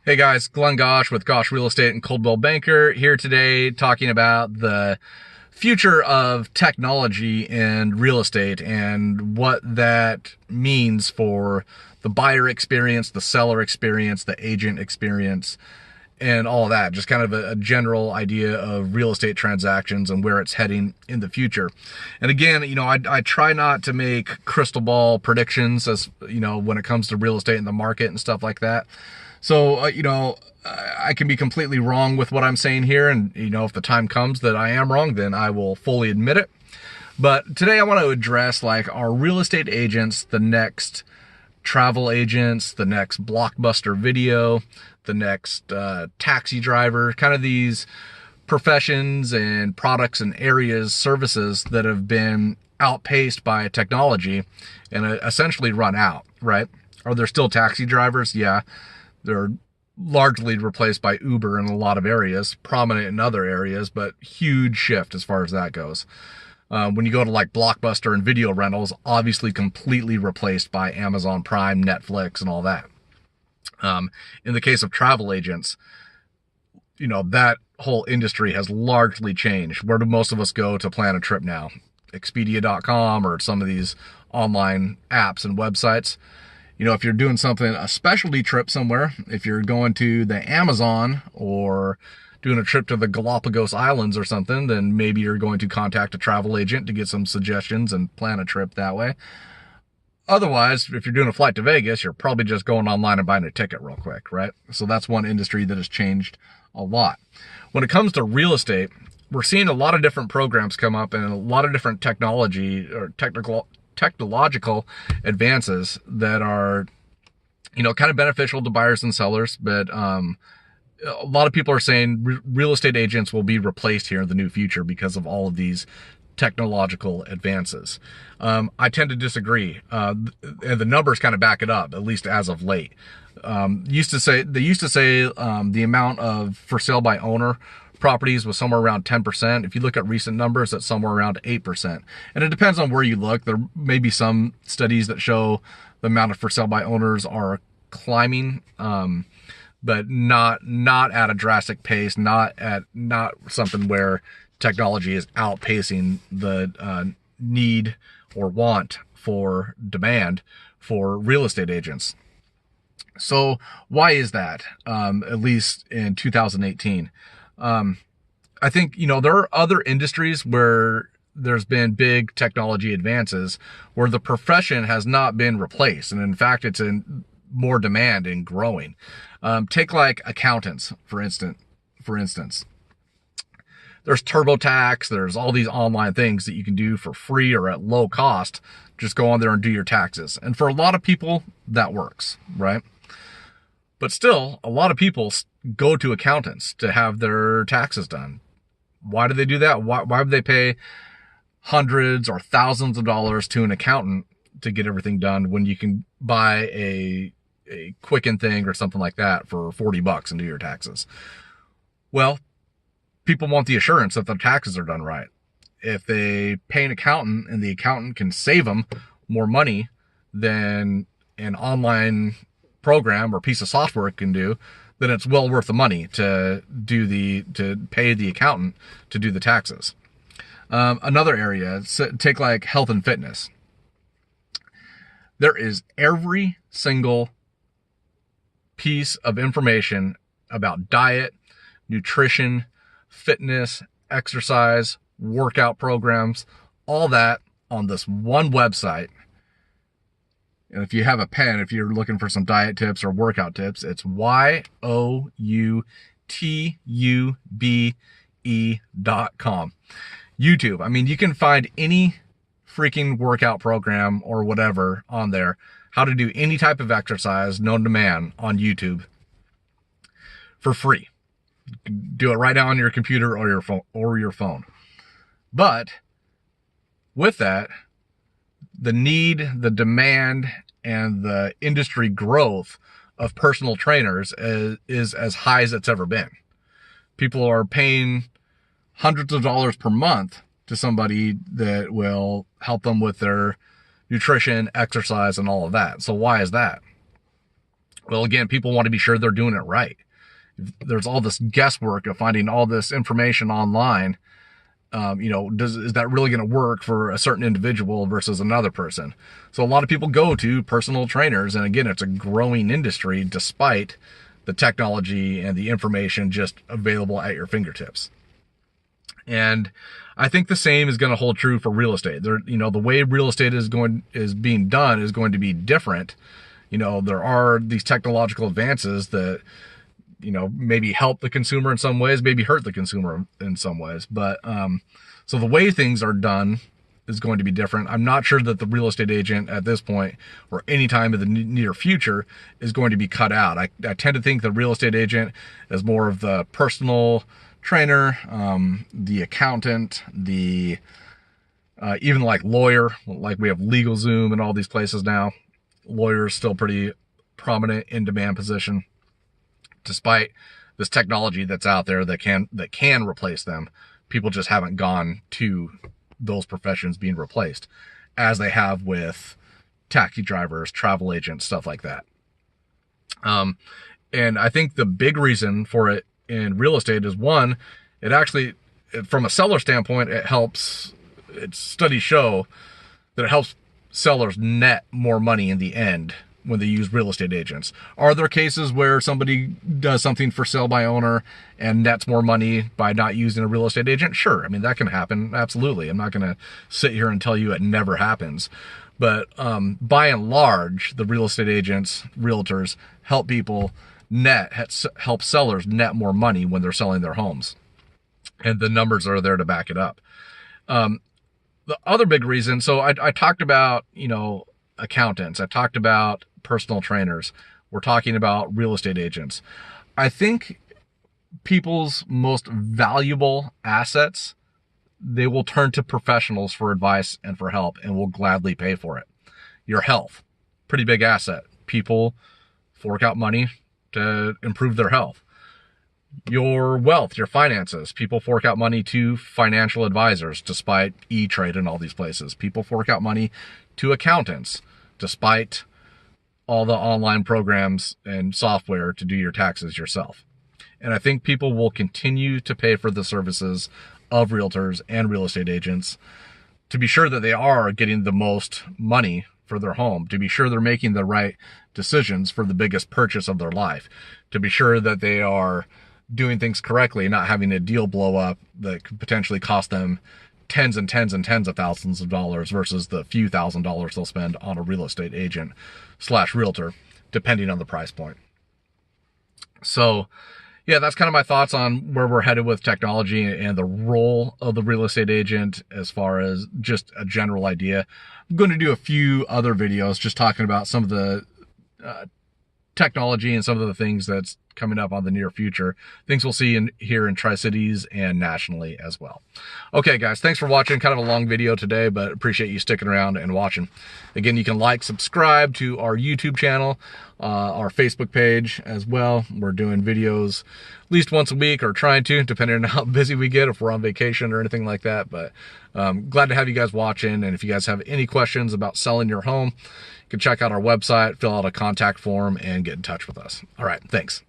Hey guys, Glen Gosch with Gosch Real Estate and Coldwell Banker here today talking about the future of technology and real estate and what that means for the buyer experience, the seller experience, the agent experience, and all of that. Just kind of a general idea of real estate transactions and where it's heading in the future. And again, I try not to make crystal ball predictions as, when it comes to real estate and the market and stuff like that. So, I can be completely wrong with what I'm saying here. And, if the time comes that I am wrong, then I will fully admit it. But today I want to address are real estate agents the next travel agents, the next Blockbuster video, the next taxi driver, kind of these professions and products and areas, services that have been outpaced by technology and essentially run out, right? Are there still taxi drivers? Yeah. They're largely replaced by Uber in a lot of areas, prominent in other areas, but huge shift as far as that goes. When you go to Blockbuster and video rentals, obviously completely replaced by Amazon Prime, Netflix, and all that. In the case of travel agents, that whole industry has largely changed. Where do most of us go to plan a trip now? Expedia.com or some of these online apps and websites. If you're doing a specialty trip somewhere, if you're going to the Amazon or doing a trip to the Galapagos Islands or something, then maybe you're going to contact a travel agent to get some suggestions and plan a trip that way. Otherwise, if you're doing a flight to Vegas, you're probably just going online and buying a ticket real quick, right? So that's one industry that has changed a lot. When it comes to real estate, we're seeing a lot of different programs come up and a lot of different technology or technological advances that are, kind of beneficial to buyers and sellers. But a lot of people are saying real estate agents will be replaced here in the new future because of all of these technological advances. I tend to disagree. And the numbers kind of back it up, at least as of late. They used to say the amount of for sale by owner properties was somewhere around 10%. If you look at recent numbers, that's somewhere around 8%. And it depends on where you look. There may be some studies that show the amount of for sale by owners are climbing, but not at a drastic pace, not something where technology is outpacing the need or want for demand for real estate agents. So why is that? At least in 2018. I think, there are other industries where there's been big technology advances where the profession has not been replaced. And in fact, it's in more demand and growing. Take accountants, for instance. There's TurboTax. There's all these online things that you can do for free or at low cost. Just go on there and do your taxes. And for a lot of people, that works, right? But still, a lot of people go to accountants to have their taxes done. Why do they do that? Why would they pay hundreds or thousands of dollars to an accountant to get everything done when you can buy a Quicken thing or something like that for $40 and do your taxes? Well, people want the assurance that their taxes are done right. If they pay an accountant and the accountant can save them more money than an online program or piece of software can do, then it's well worth the money to pay the accountant to do the taxes. Another area, take health and fitness. There is every single piece of information about diet, nutrition, fitness, exercise, workout programs, all that on this one website. And if you have a pen, if you're looking for some diet tips or workout tips, it's youtube.com. YouTube. I mean, you can find any freaking workout program or whatever on there, how to do any type of exercise known to man on YouTube for free. Do it right now on your computer or your phone. But with that, the need, the demand, and the industry growth of personal trainers is as high as it's ever been. People are paying hundreds of dollars per month to somebody that will help them with their nutrition, exercise, and all of that. So why is that? Well, again, people want to be sure they're doing it right. There's all this guesswork of finding all this information online. Is that really going to work for a certain individual versus another person? So a lot of people go to personal trainers, and again, it's a growing industry despite the technology and the information just available at your fingertips. And I think the same is going to hold true for real estate. The way real estate is being done is going to be different. There are these technological advances that, maybe help the consumer in some ways, maybe hurt the consumer in some ways. But so the way things are done is going to be different. I'm not sure that the real estate agent at this point or any time in the near future is going to be cut out. I tend to think the real estate agent is more of the personal trainer, the accountant, the even like lawyer, like we have LegalZoom and all these places now. Lawyers still pretty prominent in demand position, despite this technology that's out there that can replace them. People just haven't gone to those professions being replaced as they have with taxi drivers, travel agents, stuff like that. And I think the big reason for it in real estate is, one, it actually, from a seller standpoint, studies show that it helps sellers net more money in the end when they use real estate agents. Are there cases where somebody does something for sale by owner and nets more money by not using a real estate agent? Sure. I mean, that can happen. Absolutely. I'm not going to sit here and tell you it never happens. But by and large, the real estate agents, realtors, help sellers net more money when they're selling their homes. And the numbers are there to back it up. The other big reason, so I talked about, accountants. I talked about personal trainers. We're talking about real estate agents. I think people's most valuable assets, they will turn to professionals for advice and for help and will gladly pay for it. Your health, pretty big asset. People fork out money to improve their health. Your wealth, your finances, people fork out money to financial advisors, despite E-Trade and all these places. People fork out money to accountants, despite all the online programs and software to do your taxes yourself. And I think people will continue to pay for the services of realtors and real estate agents to be sure that they are getting the most money for their home, to be sure they're making the right decisions for the biggest purchase of their life, to be sure that they are doing things correctly, not having a deal blow up that could potentially cost them tens and tens and tens of thousands of dollars versus the few $1,000s they'll spend on a real estate agent / realtor, depending on the price point. So yeah, that's kind of my thoughts on where we're headed with technology and the role of the real estate agent as far as just a general idea. I'm going to do a few other videos just talking about some of the technology and some of the things that's coming up on the near future, things we'll see here in Tri-Cities and nationally as well. Okay, guys, thanks for watching. Kind of a long video today, but appreciate you sticking around and watching. Again, you can subscribe to our YouTube channel, our Facebook page as well. We're doing videos at least once a week, or trying to, depending on how busy we get, if we're on vacation or anything like that. But glad to have you guys watching. And if you guys have any questions about selling your home, you can check out our website, fill out a contact form, and get in touch with us. All right, thanks.